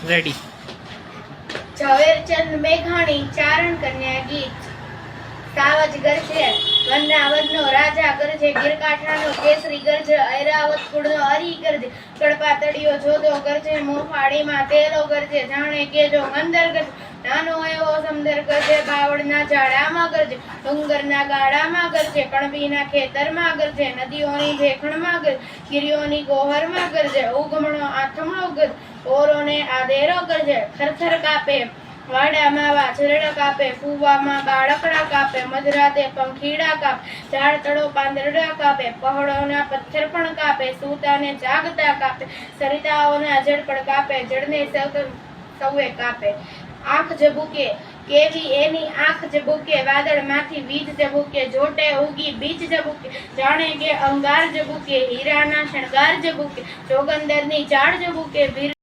Ready. Jhaverchand મેઘાણી ચારણ કન્યા ગીત। સાવજ ગરજે વનના વનનો રાજા ગરજે, ગીરકાંઠાનો કેસરી ગરજે, ઐરાવત કુળનો હરી ગરજે, કડપા તળિયો જોધો ગરજે, મોફાળીમાં તેલો ગરજે, જાણે કેજો મંદર ગરજે, નાનો એવો સમદર ગરજે, બાવળના ઝાડામાં ગરજે, ડુંગરના ગાડામાં ગરજે, કણબીના ખેતરમાં ગરજે, નદીઓની ભેખણમાં ગરજે, ગીરીઓની ગોહરમાં ગરજે, ઉગમણો આથમણો ગરજે, ઓરોને આદેરો ગરજે, થરથર કાપે વાડામાં વાછરડા કાપે, ફૂવામાં બાળકડા કાપે, મધરાતે પંખીડા કાપે, ઝાડ તળો પાંદરડા કાપે, પહાડોના પથ્થર પણ કાપે, સૂતાને જાગતા કાપે, સરિતાઓના ઝડપડ કાપે, જળને સૌએ કાપે। આંખ જબુકે કેવી એની આંખ જબુકે, વાદળમાંથી વીજ જબુકે, જોટે ઉગી બીજ જબુકે, જાણે કે અંગાર જબુકે, હીરાના શણગાર જબુકે, જોગંદરની ચાળ જબુકે,